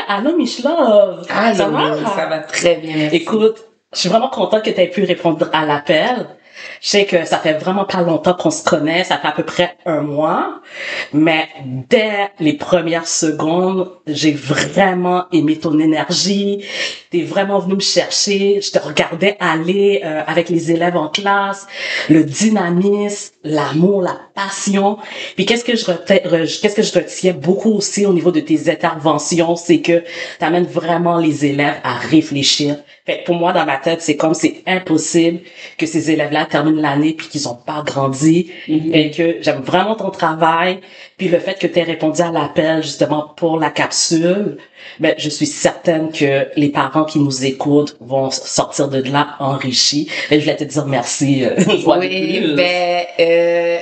Allô, Michelove. Allô, Ça va? ça va très bien, merci. Écoute, je suis vraiment contente que tu aies pu répondre à l'appel. Je sais que ça fait vraiment pas longtemps qu'on se connaît, ça fait à peu près un mois, mais dès les premières secondes, j'ai vraiment aimé ton énergie. T'es vraiment venu me chercher. Je te regardais aller avec les élèves en classe, le dynamisme, l'amour, la passion. Puis qu'est-ce que je retiens beaucoup aussi au niveau de tes interventions, c'est que t'amènes vraiment les élèves à réfléchir. Fait que pour moi, dans ma tête, c'est comme c'est impossible que ces élèves-là terminent l'année puis qu'ils ont pas grandi. Et que j'aime vraiment ton travail. Puis le fait que tu aies répondu à l'appel justement pour la capsule, ben je suis certaine que les parents qui nous écoutent vont sortir de là enrichis. Et je voulais te dire merci. Oui,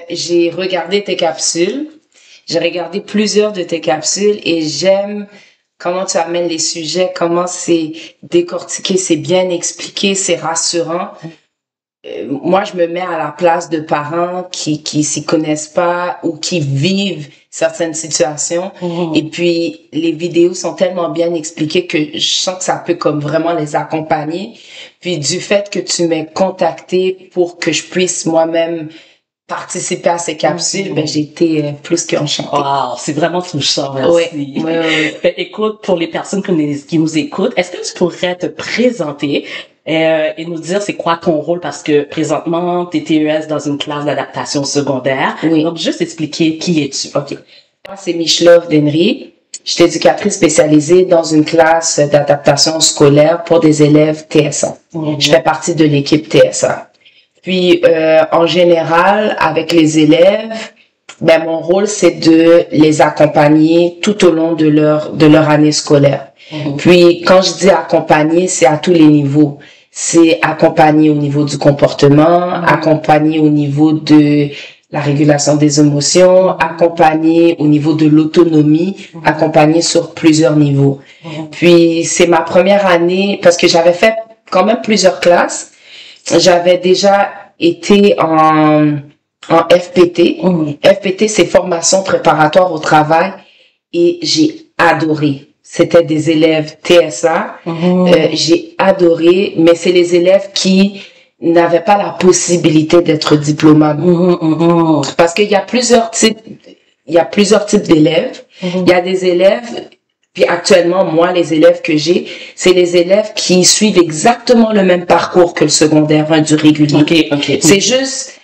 j'ai regardé tes capsules. J'ai regardé plusieurs de tes capsules et j'aime comment tu amènes les sujets, comment c'est décortiqué, c'est bien expliqué, c'est rassurant. Moi, je me mets à la place de parents qui s'y connaissent pas ou qui vivent certaines situations. Et puis, les vidéos sont tellement bien expliquées que je sens que ça peut comme vraiment les accompagner. Puis, du fait que tu m'aies contacté pour que je puisse moi-même participer à ces capsules, ben j'ai été plus qu'enchantée. Wow, c'est vraiment touchant, merci. Oui. Ben, écoute, pour les personnes qui nous écoutent, est-ce que tu pourrais te présenter et nous dire c'est quoi ton rôle, parce que présentement, t'es TES dans une classe d'adaptation secondaire. Oui. Donc, juste expliquer qui es-tu. OK. Moi, c'est Michelove Denry. Je suis éducatrice spécialisée dans une classe d'adaptation scolaire pour des élèves TSA. Je fais partie de l'équipe TSA. Puis, en général, avec les élèves, ben, mon rôle, c'est de les accompagner tout au long de leur année scolaire. Puis, quand je dis accompagner, c'est à tous les niveaux. C'est accompagner au niveau du comportement, accompagner au niveau de la régulation des émotions, accompagner au niveau de l'autonomie, accompagner sur plusieurs niveaux. Puis, c'est ma première année, parce que j'avais fait quand même plusieurs classes. J'avais déjà été en FPT. FPT, c'est formation préparatoire au travail. Et j'ai adoré. C'était des élèves TSA. J'ai adoré, mais c'est les élèves qui n'avaient pas la possibilité d'être diplômables. Parce qu'il y a plusieurs types d'élèves. Il y a des élèves, puis actuellement, moi, les élèves que j'ai, c'est les élèves qui suivent exactement le même parcours que le secondaire 1 du régulier. C'est juste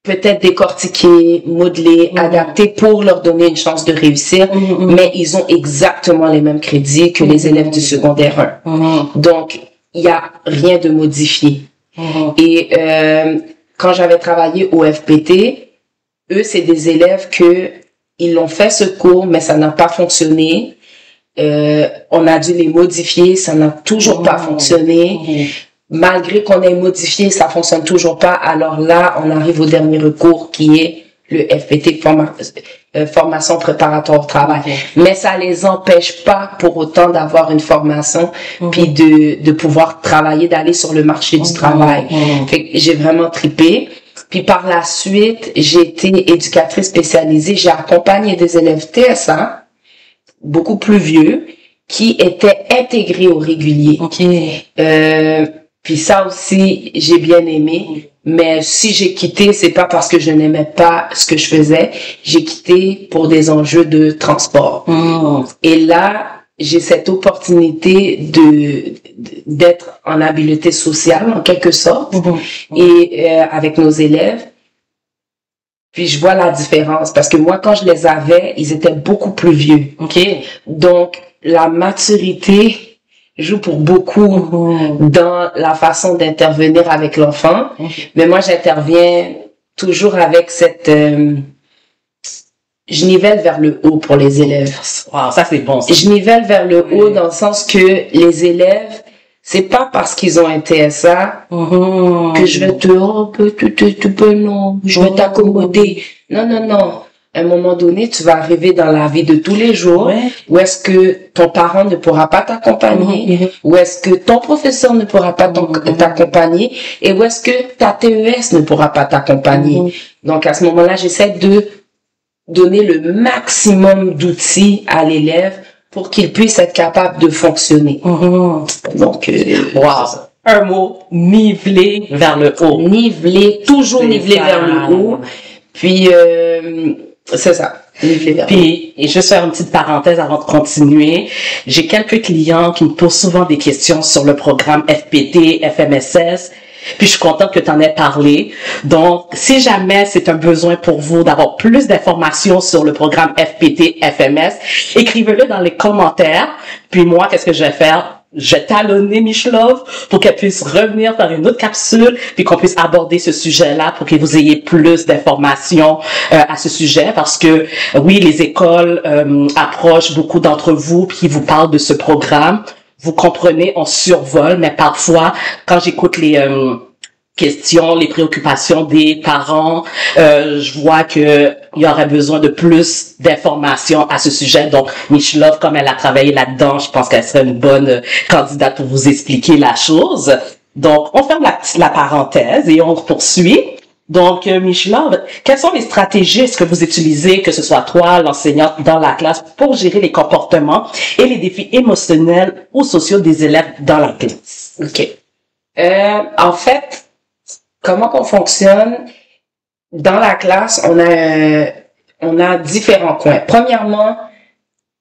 peut-être décortiquer, modeler, adapter pour leur donner une chance de réussir, mais ils ont exactement les mêmes crédits que les élèves du secondaire 1. Donc, il y a rien de modifié. Et quand j'avais travaillé au FPT, eux, c'est des élèves que ils l'ont fait ce cours, mais ça n'a pas fonctionné. On a dû les modifier, ça n'a toujours pas fonctionné. Malgré qu'on ait modifié, ça fonctionne toujours pas. Alors là, on arrive au dernier recours qui est le FPT, formation préparatoire au travail. Mais ça les empêche pas pour autant d'avoir une formation puis de pouvoir travailler, d'aller sur le marché du travail. Fait que j'ai vraiment trippé. Puis par la suite, j'ai été éducatrice spécialisée. J'ai accompagné des élèves TSA, beaucoup plus vieux, qui étaient intégrés au régulier. Puis ça aussi, j'ai bien aimé. Mais si j'ai quitté, c'est pas parce que je n'aimais pas ce que je faisais. J'ai quitté pour des enjeux de transport. Et là, j'ai cette opportunité d'être en habileté sociale, en quelque sorte, et avec nos élèves. Puis je vois la différence, parce que moi, quand je les avais, ils étaient beaucoup plus vieux. Donc, la maturité joue pour beaucoup dans la façon d'intervenir avec l'enfant. Mais moi, j'interviens toujours avec cette... je nivelle vers le haut pour les élèves. Wow, ça c'est bon. Je nivelle vers le haut dans le sens que les élèves, c'est pas parce qu'ils ont un TSA que je vais tu peux non, je vais t'accommoder. Non. À un moment donné, tu vas arriver dans la vie de tous les jours où est-ce que ton parent ne pourra pas t'accompagner, où est-ce que ton professeur ne pourra pas t'accompagner et où est-ce que ta TES ne pourra pas t'accompagner. Donc, à ce moment-là, j'essaie de donner le maximum d'outils à l'élève pour qu'ils puissent être capables de fonctionner. Donc, wow. Un mot, niveler vers le haut. Niveler, toujours niveler vers le haut. Puis, c'est ça. Puis, et juste faire une petite parenthèse avant de continuer, j'ai quelques clients qui me posent souvent des questions sur le programme FPT, FMSS, puis je suis contente que tu en aies parlé. Donc, si jamais c'est un besoin pour vous d'avoir plus d'informations sur le programme FPT, FMS, écrivez-le dans les commentaires, puis moi, qu'est-ce que je vais faire? Je vais talonner Michelove pour qu'elle puisse revenir faire une autre capsule puis qu'on puisse aborder ce sujet-là pour que vous ayez plus d'informations à ce sujet parce que oui, les écoles approchent beaucoup d'entre vous puis vous parlent de ce programme. Vous comprenez, on survole, mais parfois, quand j'écoute les questions, les préoccupations des parents, je vois que il y aurait besoin de plus d'informations à ce sujet. Donc, Michelove, comme elle a travaillé là-dedans, je pense qu'elle serait une bonne candidate pour vous expliquer la chose. Donc, on ferme la parenthèse et on poursuit. Donc, Michelove, quelles sont les stratégies que vous utilisez, que ce soit toi, l'enseignante, dans la classe, pour gérer les comportements et les défis émotionnels ou sociaux des élèves dans la classe? OK. En fait, comment qu'on fonctionne? Dans la classe, on a différents coins. Premièrement,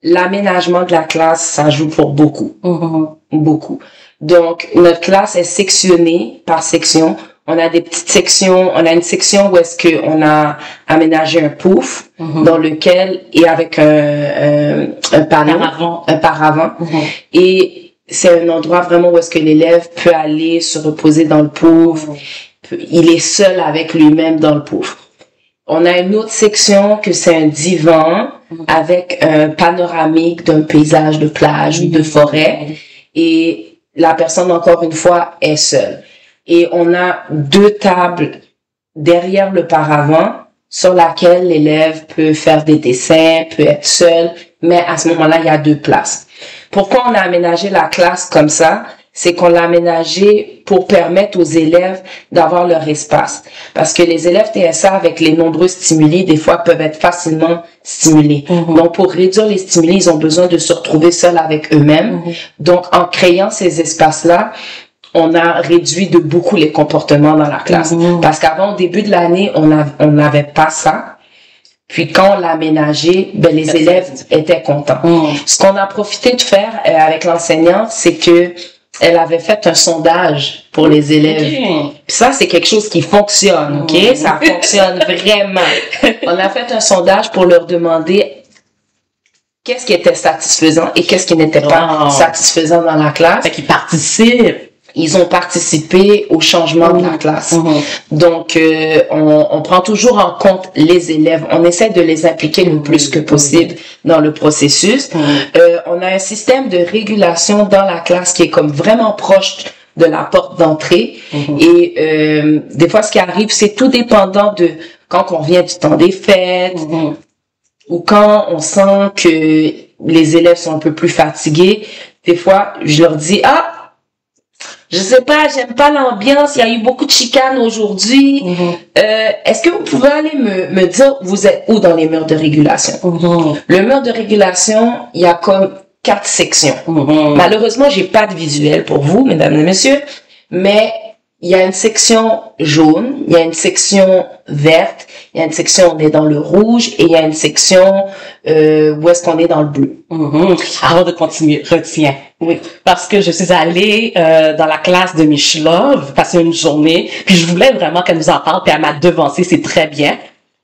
l'aménagement de la classe, ça joue pour beaucoup. Beaucoup. Donc, notre classe est sectionnée par section. On a des petites sections. On a une section où est-ce que on a aménagé un pouf dans lequel, et avec un panneau, un paravent. Et c'est un endroit vraiment où est-ce que l'élève peut aller se reposer dans le pouf. Il est seul avec lui-même dans le pouf. On a une autre section que c'est un divan avec un panoramique d'un paysage de plage ou de forêt. Et la personne, encore une fois, est seule. Et on a 2 tables derrière le paravent sur laquelle l'élève peut faire des dessins, peut être seul, mais à ce moment-là, il y a 2 places. Pourquoi on a aménagé la classe comme ça? C'est qu'on l'a aménagé pour permettre aux élèves d'avoir leur espace. Parce que les élèves TSA, avec les nombreux stimuli, des fois peuvent être facilement stimulés. Donc, pour réduire les stimuli, ils ont besoin de se retrouver seuls avec eux-mêmes. Donc, en créant ces espaces-là, on a réduit de beaucoup les comportements dans la classe. Parce qu'avant, au début de l'année, on n'avait pas ça. Puis quand on l'a aménagé, ben les élèves étaient contents. Ce qu'on a profité de faire avec l'enseignante, c'est que elle avait fait un sondage pour les élèves. Puis ça, c'est quelque chose qui fonctionne, OK? Ça fonctionne vraiment. On a fait un sondage pour leur demander qu'est-ce qui était satisfaisant et qu'est-ce qui n'était pas satisfaisant dans la classe. Fait qu'ils participent. Ils ont participé au changement de la classe. Donc, on prend toujours en compte les élèves. On essaie de les impliquer le plus que possible dans le processus. On a un système de régulation dans la classe qui est comme vraiment proche de la porte d'entrée. Et des fois, ce qui arrive, c'est tout dépendant de quand on revient du temps des fêtes ou quand on sent que les élèves sont un peu plus fatigués. Des fois, je leur dis, je sais pas, j'aime pas l'ambiance, il y a eu beaucoup de chicanes aujourd'hui. Est-ce que vous pouvez aller me dire, vous êtes où dans les murs de régulation? Le mur de régulation, il y a comme 4 sections. Malheureusement, j'ai pas de visuel pour vous, mesdames et messieurs, mais il y a une section jaune, il y a une section verte, il y a une section où on est dans le rouge et il y a une section où est-ce qu'on est dans le bleu. Avant de continuer, retiens. Oui. Parce que je suis allée dans la classe de Michelove, passer une journée, puis je voulais vraiment qu'elle nous en parle, puis elle m'a devancé, c'est très bien.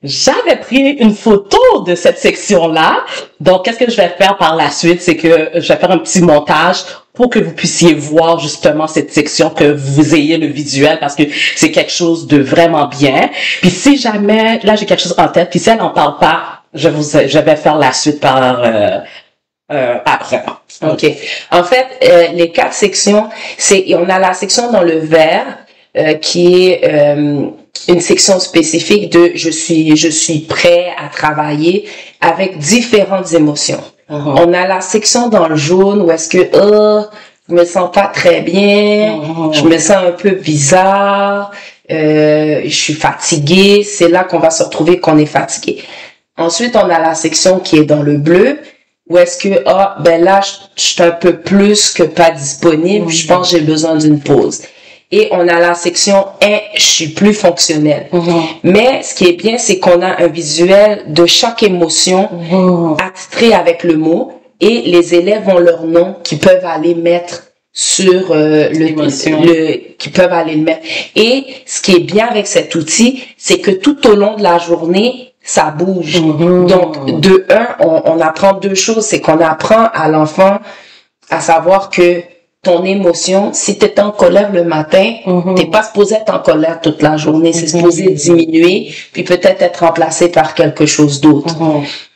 J'avais pris une photo de cette section-là. Donc, qu'est-ce que je vais faire par la suite? C'est que je vais faire un petit montage pour que vous puissiez voir justement cette section, que vous ayez le visuel, parce que c'est quelque chose de vraiment bien. Puis si jamais, là j'ai quelque chose en tête, puis si elle n'en parle pas, je vais faire la suite par après. OK. En fait, les 4 sections, on a la section dans le vert, qui est une section spécifique de je suis prêt à travailler avec différentes émotions. On a la section dans le jaune où est-ce que je me sens pas très bien, je me sens un peu bizarre, je suis fatiguée, c'est là qu'on va se retrouver qu'on est fatigué. Ensuite, on a la section qui est dans le bleu Ou est-ce que, ben là, je suis un peu plus que pas disponible, je pense que j'ai besoin d'une pause. Et on a la section je suis plus fonctionnel. Mais ce qui est bien, c'est qu'on a un visuel de chaque émotion attitré avec le mot, et les élèves ont leur nom qu'ils peuvent aller mettre sur qui peuvent aller le mettre. Et ce qui est bien avec cet outil, c'est que tout au long de la journée, ça bouge. Donc, de on apprend deux choses. C'est qu'on apprend à l'enfant à savoir que ton émotion, si t'es en colère le matin, t'es pas supposé être en colère toute la journée. C'est supposé diminuer, puis peut-être être remplacé par quelque chose d'autre.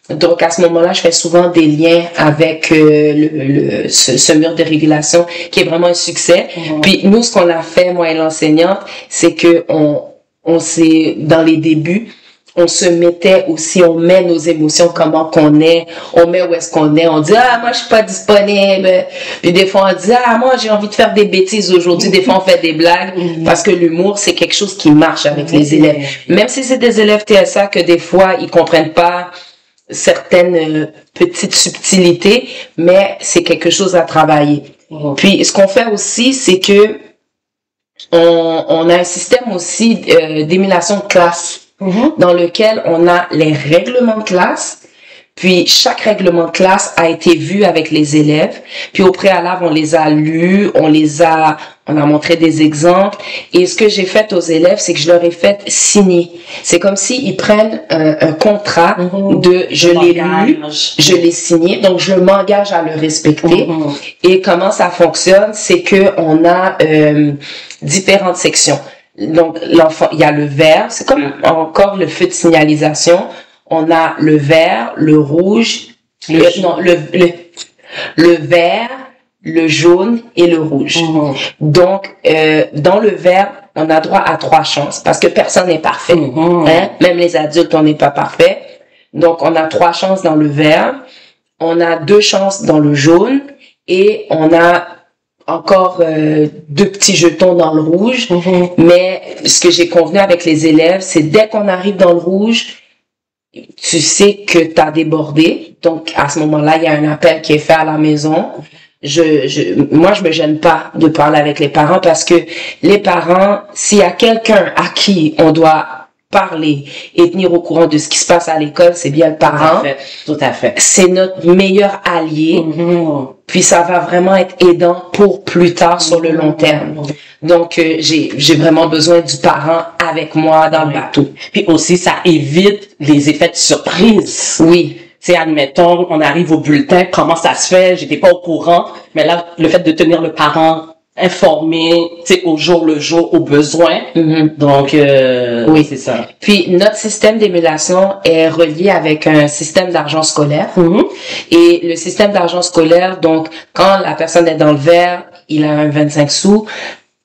Donc, à ce moment-là, je fais souvent des liens avec ce mur de régulation qui est vraiment un succès. Puis, nous, ce qu'on a fait, moi et l'enseignante, c'est que on s'est, dans les débuts, on se mettait aussi, on met nos émotions, comment qu'on est, on met où est-ce qu'on est, on dit, moi, je suis pas disponible. Puis des fois, on dit, moi, j'ai envie de faire des bêtises aujourd'hui. Des fois, on fait des blagues, parce que l'humour, c'est quelque chose qui marche avec les élèves. Même si c'est des élèves TSA que des fois, ils comprennent pas certaines petites subtilités, mais c'est quelque chose à travailler. Puis, ce qu'on fait aussi, c'est que on a un système aussi d'émulation de classe, dans lequel on a les règlements de classe. Puis, chaque règlement de classe a été vu avec les élèves. Puis, au préalable, on les a lus, on a montré des exemples. Et ce que j'ai fait aux élèves, c'est que je leur ai fait signer. C'est comme s'ils prennent un contrat de je l'ai lu, je l'ai signé, donc je m'engage à le respecter. Et comment ça fonctionne, c'est que on a différentes sections. Donc, l'enfant, il y a le vert, c'est comme encore le feu de signalisation. On a le vert, le rouge, le vert, le jaune et le rouge. Donc, dans le vert, on a droit à 3 chances parce que personne n'est parfait. Même les adultes, on n'est pas parfait. Donc, on a 3 chances dans le vert, on a 2 chances dans le jaune et on a encore 2 petits jetons dans le rouge. Mais ce que j'ai convenu avec les élèves, c'est dès qu'on arrive dans le rouge, tu sais que t'as débordé. Donc, à ce moment-là, il y a un appel qui est fait à la maison. Moi, je me gêne pas de parler avec les parents parce que les parents, s'il y a quelqu'un à qui on doit parler et tenir au courant de ce qui se passe à l'école, c'est bien le parent. Tout à fait. C'est notre meilleur allié. Puis ça va vraiment être aidant pour plus tard sur le long terme. Donc, j'ai vraiment besoin du parent avec moi dans le bateau. Puis aussi, ça évite les effets de surprise. Oui. C'est admettons, on arrive au bulletin, comment ça se fait, j'étais pas au courant, mais là, le fait de tenir le parent informé, tu sais, au jour le jour, aux besoins. Donc, oui, c'est ça. Puis, notre système d'émulation est relié avec un système d'argent scolaire. Et le système d'argent scolaire, donc, quand la personne est dans le vert, il a un 25 sous.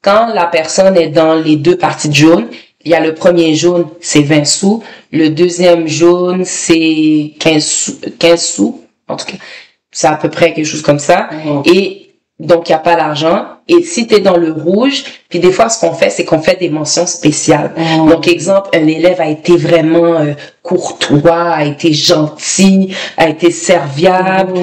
Quand la personne est dans les 2 parties de jaune, il y a le premier jaune, c'est 20 sous. Le deuxième jaune, c'est 15 sous. En tout cas, c'est à peu près quelque chose comme ça. Et donc, il n'y a pas d'argent. Et si tu es dans le rouge, puis des fois, ce qu'on fait, c'est qu'on fait des mentions spéciales. Donc, exemple, un élève a été vraiment courtois, a été gentil, a été serviable.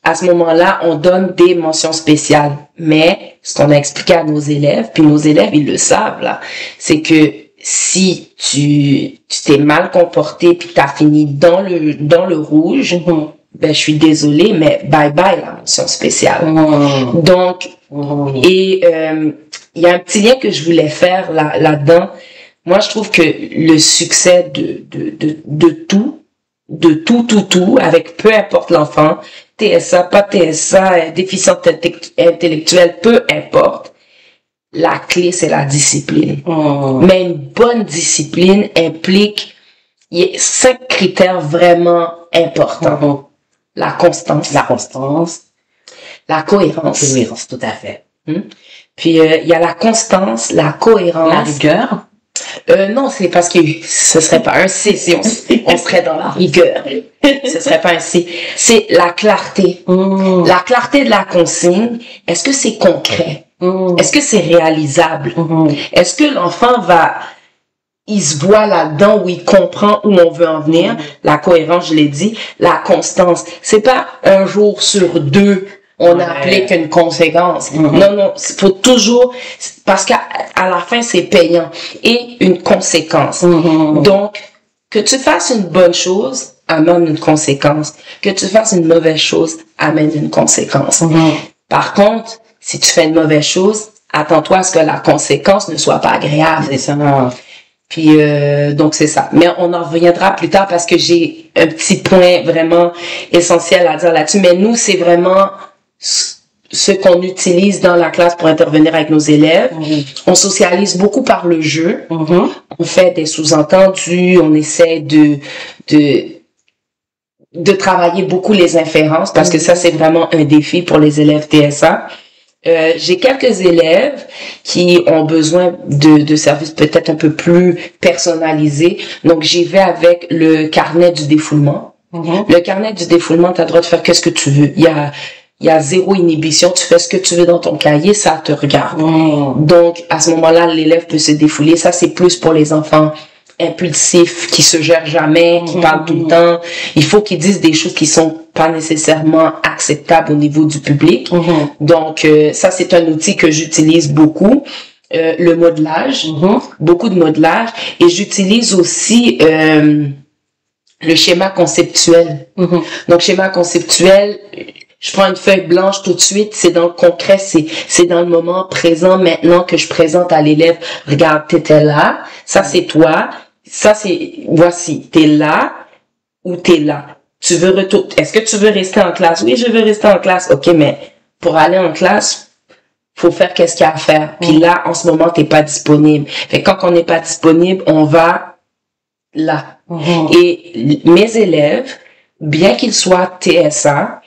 À ce moment-là, on donne des mentions spéciales. Mais ce qu'on a expliqué à nos élèves, puis nos élèves, ils le savent, là, c'est que si tu t'es mal comporté puis t'as fini dans le rouge, ben je suis désolée, mais bye bye la mention spéciale. Donc, et il y a un petit lien que je voulais faire là-dedans. Moi, je trouve que le succès de tout, avec peu importe l'enfant, TSA, pas TSA, déficient intellectuel, peu importe, la clé, c'est la discipline. Mais une bonne discipline implique 5 critères vraiment importants. La constance. La cohérence. Tout à fait. Puis, il y a la constance, la cohérence. La rigueur. Non, c'est parce que ce serait pas un C si on serait dans la rigueur. Ce serait pas un C. C'est la clarté. La clarté de la consigne. Est-ce que c'est concret? Est-ce que c'est réalisable? Est-ce que l'enfant va il se voit là-dedans, où il comprend où on veut en venir. La cohérence, je l'ai dit. La constance. C'est pas un jour sur deux, on applique une conséquence. Non, faut toujours, parce qu'à la fin, c'est payant. Et une conséquence. Donc, que tu fasses une bonne chose, amène une conséquence. Que tu fasses une mauvaise chose, amène une conséquence. Par contre, si tu fais une mauvaise chose, attends-toi à ce que la conséquence ne soit pas agréable. C'est ça. Puis donc c'est ça. Mais on en reviendra plus tard parce que j'ai un petit point vraiment essentiel à dire là-dessus. Mais nous, c'est vraiment ce qu'on utilise dans la classe pour intervenir avec nos élèves. On socialise beaucoup par le jeu. On fait des sous-entendus. On essaie de travailler beaucoup les inférences parce que ça, c'est vraiment un défi pour les élèves TSA. J'ai quelques élèves qui ont besoin de services peut-être un peu plus personnalisés. Donc, j'y vais avec le carnet du défoulement. Le carnet du défoulement, tu as le droit de faire qu'est-ce que tu veux. Il y a zéro inhibition. Tu fais ce que tu veux dans ton cahier, ça te regarde. Donc, à ce moment-là, l'élève peut se défouler. Ça, c'est plus pour les enfants impulsifs, qui se gèrent jamais, qui parlent tout le temps. Il faut qu'ils disent des choses qui sont pas nécessairement acceptables au niveau du public. Donc, ça, c'est un outil que j'utilise beaucoup. Le modelage, beaucoup de modelage. Et j'utilise aussi le schéma conceptuel. Donc, schéma conceptuel, je prends une feuille blanche tout de suite, c'est dans le concret, c'est dans le moment présent, maintenant que je présente à l'élève, regarde, t'étais là, ça c'est toi, ça c'est, voici, t'es là ou t'es là. Tu veux retourner, est-ce que tu veux rester en classe? Oui, je veux rester en classe. Ok, mais pour aller en classe, faut faire qu'est-ce qu'il y a à faire. Puis là, en ce moment, t'es pas disponible. Fait que quand on n'est pas disponible, on va là. Et mes élèves, bien qu'ils soient TSA,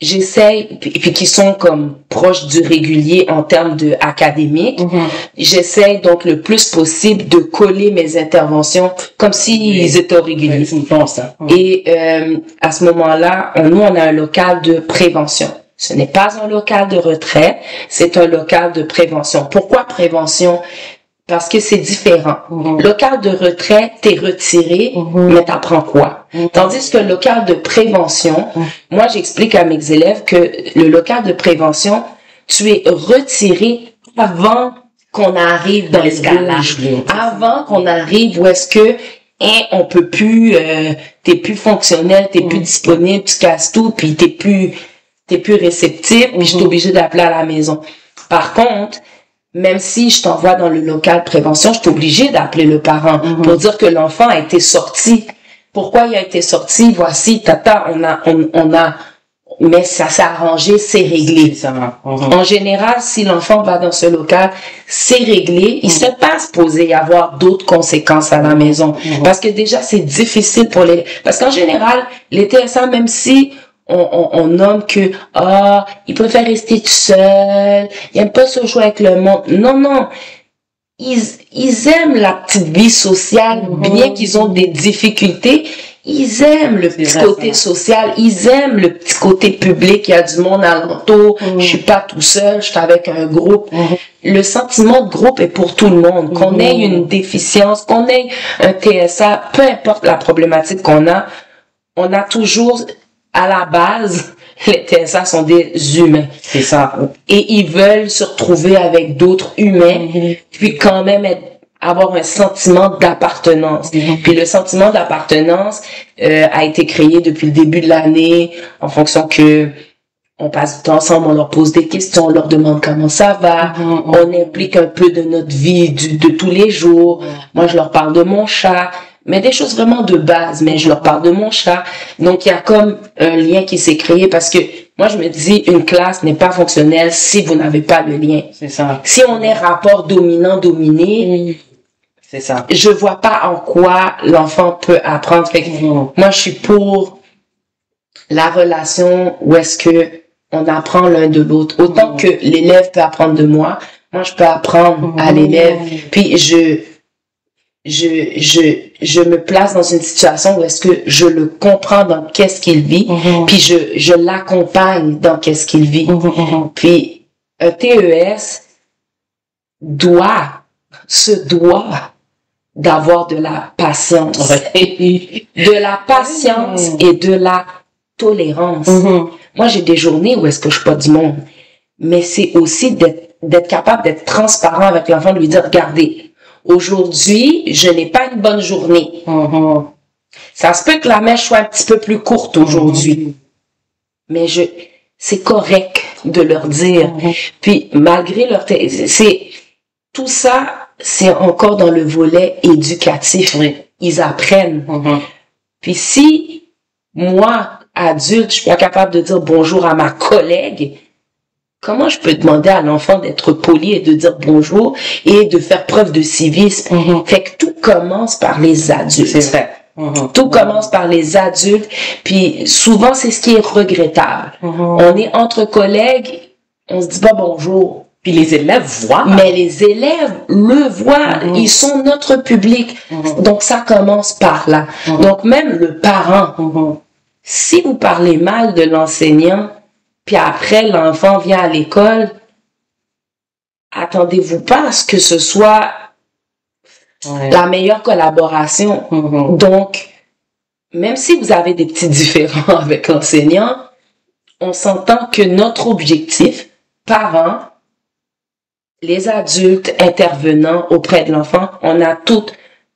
j'essaie, puis qui sont comme proches du régulier en termes de académique, j'essaie donc le plus possible de coller mes interventions comme s'ils étaient au régulier. Et à ce moment-là, nous, on a un local de prévention. Ce n'est pas un local de retrait, c'est un local de prévention. Pourquoi prévention? Parce que c'est différent. Local de retrait, t'es retiré, mais t'apprends quoi? Tandis que le local de prévention, moi j'explique à mes élèves que le local de prévention, tu es retiré avant qu'on arrive dans l'escalage. Avant qu'on arrive où est-ce que on peut plus, t'es plus fonctionnel, t'es plus disponible, tu casses tout, puis t'es plus réceptif, puis je suis obligée d'appeler à la maison. Par contre, même si je t'envoie dans le local prévention, je suis obligée d'appeler le parent pour dire que l'enfant a été sorti. Pourquoi il a été sorti? Voici, tata, on a, mais ça s'est arrangé, c'est réglé. En général, si l'enfant va dans ce local, c'est réglé. Il se passe supposé y avoir d'autres conséquences à la maison. Parce que déjà, c'est difficile pour parce qu'en général, les TSA, même si on nomme que il préfère rester tout seul, il aime pas se jouer avec le monde. Non, ils aiment la petite vie sociale, bien qu'ils ont des difficultés, ils aiment le petit côté social, ils aiment le petit côté public, il y a du monde alentour, je suis pas tout seul, je suis avec un groupe. Le sentiment de groupe est pour tout le monde, qu'on ait une déficience, qu'on ait un TSA, peu importe la problématique qu'on a, on a toujours à la base, les TSA sont des humains. C'est ça. Et ils veulent se retrouver avec d'autres humains, puis quand même avoir un sentiment d'appartenance. Puis le sentiment d'appartenance a été créé depuis le début de l'année, en fonction que on passe du temps ensemble, on leur pose des questions, on leur demande comment ça va, on implique un peu de notre vie de tous les jours. Moi, je leur parle de mon chat, mais des choses vraiment de base, mais je leur parle de mon chat. Donc, il y a comme un lien qui s'est créé parce que moi, je me dis, une classe n'est pas fonctionnelle si vous n'avez pas le lien. C'est ça. Si on est rapport dominant-dominé, c'est ça. Je vois pas en quoi l'enfant peut apprendre. Fait que moi, je suis pour la relation où est-ce que on apprend l'un de l'autre. Autant que l'élève peut apprendre de moi, je peux apprendre à l'élève. Puis je me place dans une situation où est-ce que je le comprends dans qu'est-ce qu'il vit, puis je l'accompagne dans qu'est-ce qu'il vit. Puis un TES se doit d'avoir de la patience. De la patience et de la tolérance. Moi, j'ai des journées où est-ce que je suis pas du monde. Mais c'est aussi d'être capable d'être transparent avec l'enfant, de lui dire, regardez, aujourd'hui, je n'ai pas une bonne journée. Ça se peut que la mèche soit un petit peu plus courte aujourd'hui. Mais c'est correct de leur dire. Puis, malgré tout ça, c'est encore dans le volet éducatif. Ils apprennent. Puis si, moi, adulte, je suis pas capable de dire bonjour à ma collègue, comment je peux demander à l'enfant d'être poli et de dire bonjour et de faire preuve de civisme? Fait que tout commence par les adultes. C'est vrai. Tout commence par les adultes. Puis souvent, c'est ce qui est regrettable. On est entre collègues, on se dit pas bonjour. Puis les élèves voient. Mais les élèves le voient. Ils sont notre public. Donc ça commence par là. Donc même le parent, si vous parlez mal de l'enseignant, puis après l'enfant vient à l'école, attendez-vous pas à ce que ce soit la meilleure collaboration. Donc, même si vous avez des petits différends avec l'enseignant, on s'entend que notre objectif, parents, les adultes intervenant auprès de l'enfant, on a tous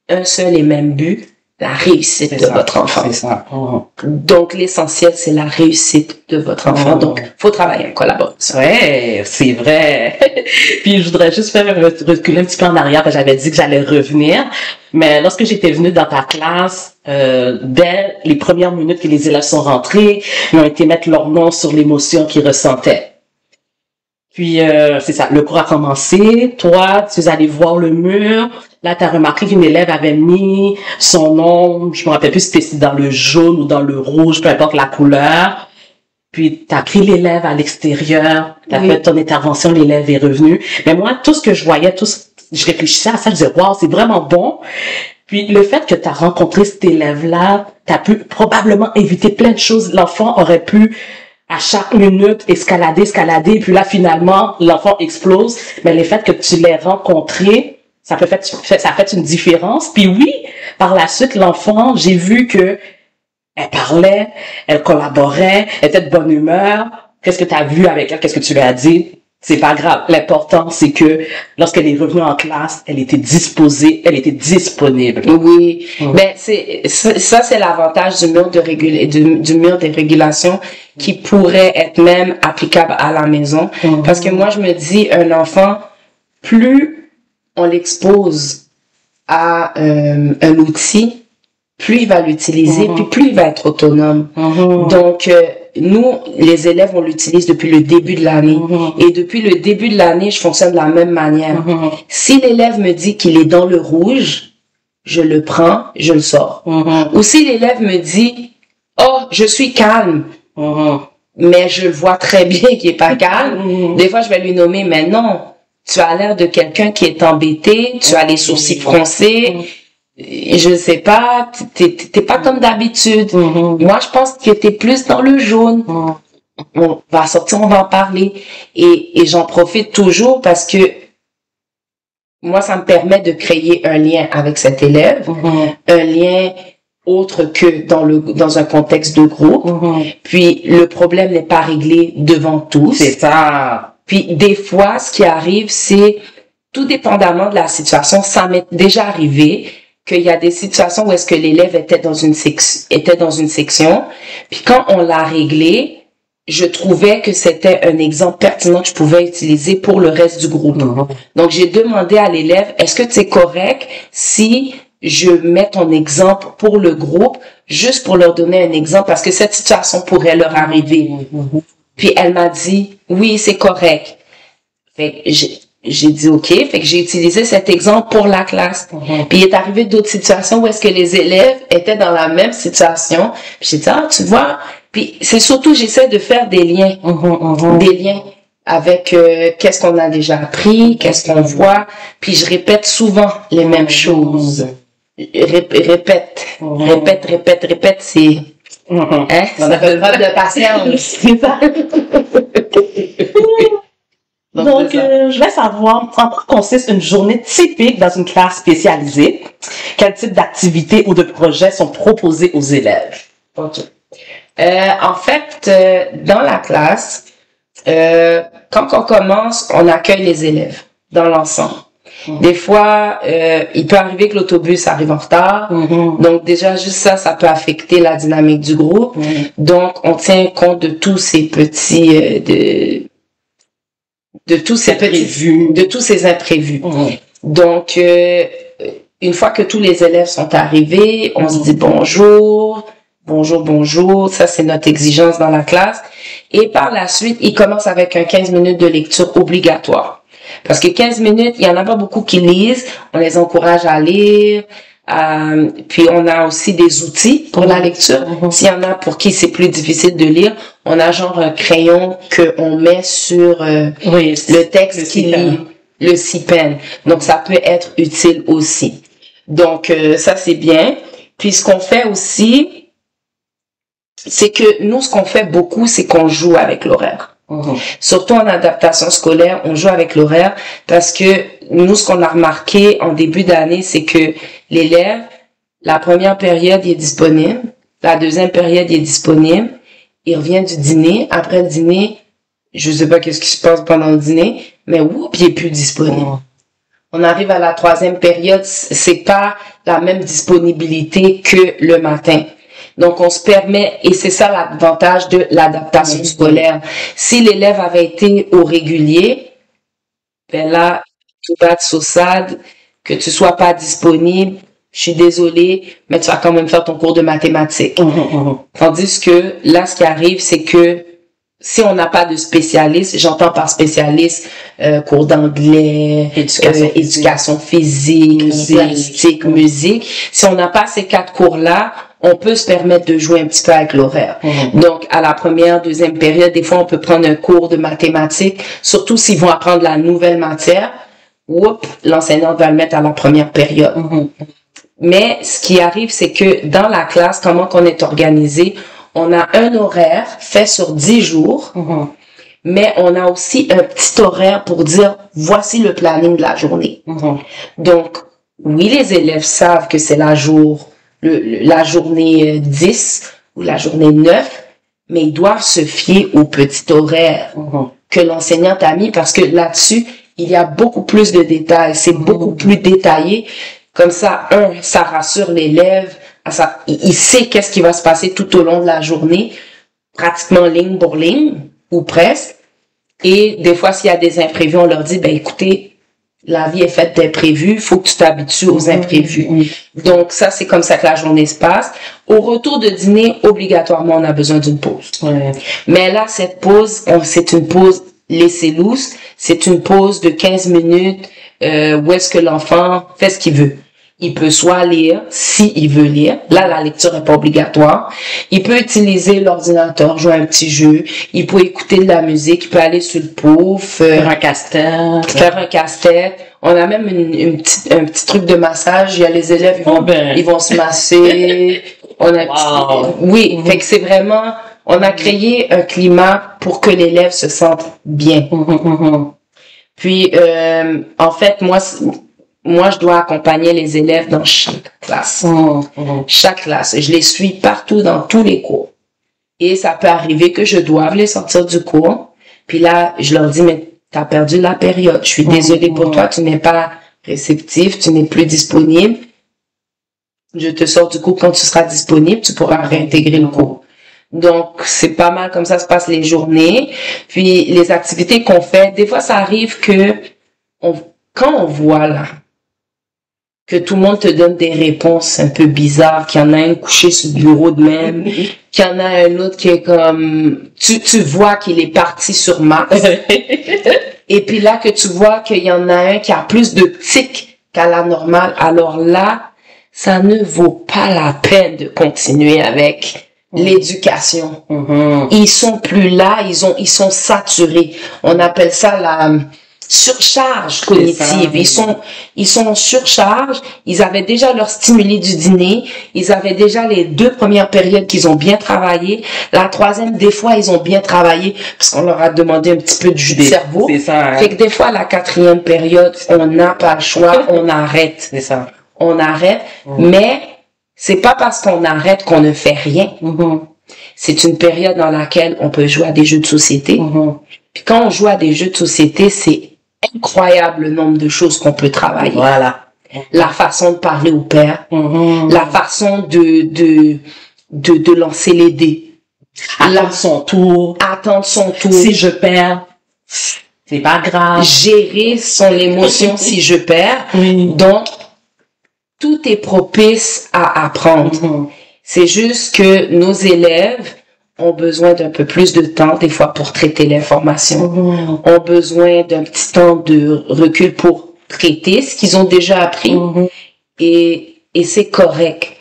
un seul et même but, la réussite de votre enfant. C'est ça. Donc, l'essentiel, c'est la réussite de votre enfant. Donc, faut travailler en collaboration. Ouais, c'est vrai. Puis, je voudrais juste faire reculer un petit peu en arrière, parce que j'avais dit que j'allais revenir. Mais lorsque j'étais venue dans ta classe, dès les premières minutes que les élèves sont rentrés, ils ont été mettre leur nom sur l'émotion qu'ils ressentaient. Puis, c'est ça, le cours a commencé. Toi, tu es allé voir le mur. Là, tu as remarqué qu'une élève avait mis son nom, je me rappelle plus si c'était dans le jaune ou dans le rouge, peu importe la couleur. Puis, tu as pris l'élève à l'extérieur. Tu as fait ton intervention, l'élève est revenu. Mais moi, tout ce que je voyais, je réfléchissais à ça, je disais, wow, c'est vraiment bon. Puis, le fait que tu as rencontré cet élève-là, tu as pu probablement éviter plein de choses. L'enfant aurait pu à chaque minute, escalader, puis là, finalement, l'enfant explose. Mais le fait que tu l'aies rencontré, ça fait une différence. Puis oui, par la suite, l'enfant, j'ai vu que elle parlait, elle collaborait, elle était de bonne humeur. Qu'est-ce que tu as vu avec elle? Qu'est-ce que tu lui as dit? C'est pas grave. L'important, c'est que lorsqu'elle est revenue en classe, elle était disposée, elle était disponible. Oui. Ben, ça, c'est l'avantage du mur du mur de régulation qui pourrait être même applicable à la maison. Parce que moi, je me dis, un enfant, plus on l'expose à un outil, plus il va l'utiliser, puis plus il va être autonome. Donc, nous, les élèves, on l'utilise depuis le début de l'année. Et depuis le début de l'année, je fonctionne de la même manière. Si l'élève me dit qu'il est dans le rouge, je le prends, je le sors. Ou si l'élève me dit, oh, je suis calme, mais je vois très bien qu'il est pas calme, des fois, je vais lui nommer, mais non, tu as l'air de quelqu'un qui est embêté, tu as les sourcils froncés, je sais pas, t'es pas comme d'habitude. Moi, je pense que t'es plus dans le jaune. On va sortir, on va en parler. Et j'en profite toujours parce que moi, ça me permet de créer un lien avec cet élève, un lien autre que dans un contexte de groupe. Puis, le problème n'est pas réglé devant tous. C'est ça. Puis, des fois, ce qui arrive, c'est, tout dépendamment de la situation, ça m'est déjà arrivé qu'il y a des situations où est-ce que l'élève était dans une section, puis quand on l'a réglé, je trouvais que c'était un exemple pertinent que je pouvais utiliser pour le reste du groupe. Donc, j'ai demandé à l'élève, est-ce que c'est correct si je mets ton exemple pour le groupe, juste pour leur donner un exemple, parce que cette situation pourrait leur arriver. Puis elle m'a dit, oui, c'est correct. Fait que j'ai dit OK, fait que j'ai utilisé cet exemple pour la classe. Puis il est arrivé d'autres situations où est-ce que les élèves étaient dans la même situation. Puis j'ai dit, ah, tu vois. Puis c'est surtout, j'essaie de faire des liens. Des liens avec qu'est-ce qu'on a déjà appris, qu'est-ce qu'on voit. Puis je répète souvent les mêmes choses. Répète, c'est... Hein? Ça fait preuve de patience. Donc, je vais savoir en quoi consiste une journée typique dans une classe spécialisée. Quel type d'activités ou de projets sont proposés aux élèves? OK. En fait, dans la classe, quand on commence, on accueille les élèves dans l'ensemble. Des fois, il peut arriver que l'autobus arrive en retard. Donc déjà, juste ça peut affecter la dynamique du groupe. Donc, on tient compte de tous ces petits, de tous ces imprévus. Donc, une fois que tous les élèves sont arrivés, on se dit bonjour. Ça, c'est notre exigence dans la classe. Et par la suite, ils commencent avec un 15 minutes de lecture obligatoire. Parce que 15 minutes, il y en a pas beaucoup qui lisent. On les encourage à lire. Puis on a aussi des outils pour la lecture. S'il y en a pour qui c'est plus difficile de lire, on a genre un crayon que on met sur le texte qui lit, le CPEN. Donc ça peut être utile aussi. Donc ça c'est bien. Puis ce qu'on fait aussi, c'est que nous ce qu'on fait beaucoup, c'est qu'on joue avec l'horaire. Surtout en adaptation scolaire, on joue avec l'horaire parce que nous, ce qu'on a remarqué en début d'année, c'est que l'élève, la première période, il est disponible. La deuxième période, il est disponible. Il revient du dîner. Après le dîner, je sais pas qu'est-ce qui se passe pendant le dîner, mais il est plus disponible. On arrive à la troisième période, c'est pas la même disponibilité que le matin. Donc, on se permet, et c'est ça l'avantage de l'adaptation scolaire. Si l'élève avait été au régulier, ben là, tout va être saussade, que tu sois pas disponible, je suis désolée, mais tu vas quand même faire ton cours de mathématiques. Tandis que là, ce qui arrive, c'est que si on n'a pas de spécialiste, j'entends par spécialiste cours d'anglais, éducation physique, plastique, musique. Si on n'a pas ces 4 cours-là, on peut se permettre de jouer un petit peu avec l'horaire. Donc, à la première, deuxième période, des fois, on peut prendre un cours de mathématiques, surtout s'ils vont apprendre la nouvelle matière. L'enseignante va le mettre à la première période. Mais ce qui arrive, c'est que dans la classe, comment qu'on est organisé, on a un horaire fait sur 10 jours, mais on a aussi un petit horaire pour dire, voici le planning de la journée. Donc, oui, les élèves savent que c'est la journée 10 ou la journée 9, mais ils doivent se fier au petit horaire que l'enseignante a mis parce que là-dessus, il y a beaucoup plus de détails. C'est beaucoup plus détaillé. Comme ça, ça rassure l'élève. Il sait qu'est-ce qui va se passer tout au long de la journée, pratiquement ligne pour ligne, ou presque. Et des fois, s'il y a des imprévus, on leur dit, écoutez, la vie est faite d'imprévus, faut que tu t'habitues aux imprévus. Donc ça, c'est comme ça que la journée se passe. Au retour de dîner, obligatoirement, on a besoin d'une pause. Mais là, cette pause, c'est une pause laissée loose. C'est une pause de 15 minutes où est-ce que l'enfant fait ce qu'il veut. Il peut soit lire, s'il veut lire. Là, la lecture n'est pas obligatoire. Il peut utiliser l'ordinateur, jouer à un petit jeu. Il peut écouter de la musique. Il peut aller sur le pouf. Faire un casse-tête. On a même un petit truc de massage. Il y a les élèves, ils vont se masser. Fait que c'est vraiment, on a créé un climat pour que l'élève se sente bien. Puis, en fait, moi, je dois accompagner les élèves dans chaque classe. Chaque classe. Je les suis partout dans tous les cours. Et ça peut arriver que je doive les sortir du cours. Puis là, je leur dis, mais t'as perdu la période. Je suis désolée pour toi. Tu n'es pas réceptif. Tu n'es plus disponible. Je te sors du cours quand tu seras disponible. Tu pourras réintégrer le cours. Donc, c'est pas mal comme ça se passent les journées. Puis, les activités qu'on fait, des fois, ça arrive que quand on voit là, que tout le monde te donne des réponses un peu bizarres, qu'il y en a un couché sur le bureau de même, qu'il y en a un autre qui est comme, tu vois qu'il est parti sur Mars. Et puis là, que tu vois qu'il y en a un qui a plus de tics qu'à la normale, alors là, ça ne vaut pas la peine de continuer avec l'éducation. Ils sont plus là, ils sont saturés. On appelle ça surcharge cognitive. Ils sont en surcharge. Ils avaient déjà leur stimuli du dîner. Ils avaient déjà les 2 premières périodes qu'ils ont bien travaillé. La 3e, des fois, ils ont bien travaillé parce qu'on leur a demandé un petit peu de jus de cerveau. C'est ça. Hein? Fait que des fois, la 4e période, on n'a pas le choix, on arrête. C'est ça. On arrête. Mais c'est pas parce qu'on arrête qu'on ne fait rien. C'est une période dans laquelle on peut jouer à des jeux de société. Puis quand on joue à des jeux de société, c'est incroyable le nombre de choses qu'on peut travailler. Voilà. La façon de parler au père, la façon de lancer les dés. Attendre son tour. Attendre son tour. Si je perds, c'est pas grave. Gérer son émotion si je perds. Donc, tout est propice à apprendre. C'est juste que nos élèves ont besoin d'un peu plus de temps, des fois, pour traiter l'information. Ont besoin d'un petit temps de recul pour traiter ce qu'ils ont déjà appris. Et c'est correct.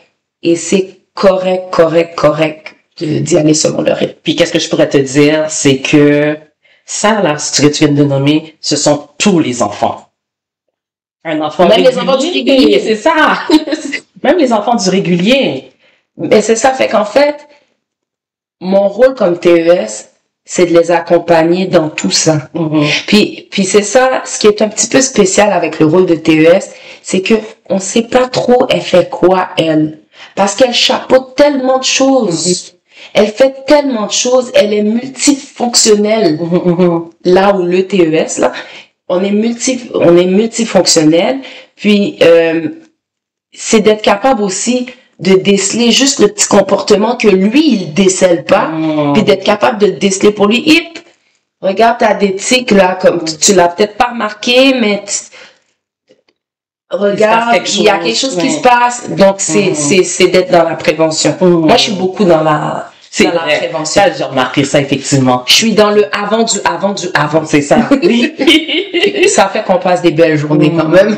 Et c'est correct d'y aller selon leur rythme. Puis qu'est-ce que je pourrais te dire, c'est que ça, là, ce que tu viens de nommer, ce sont tous les enfants. Un enfant même régulier, les enfants du régulier. C'est ça. Même les enfants du régulier. Mais c'est ça, fait qu'en fait, mon rôle comme TES, c'est de les accompagner dans tout ça. Puis c'est ça, ce qui est un petit peu spécial avec le rôle de TES, c'est que on sait pas trop elle fait quoi, elle. Parce qu'elle chapeaute tellement de choses. Elle fait tellement de choses, elle est multifonctionnelle. Là où le TES, là, on est multifonctionnel. Puis, c'est d'être capable aussi de déceler juste le petit comportement que lui, il décèle pas, puis d'être capable de le déceler pour lui. Hip, regarde ta tics là, comme tu l'as peut-être pas remarqué, mais regarde, il y a quelque chose qui se passe. Donc, c'est d'être dans la prévention. Moi, je suis beaucoup dans la prévention. Ça, j'ai remarqué ça, effectivement. Je suis dans le avant du avant. C'est ça. Ça fait qu'on passe des belles journées quand même.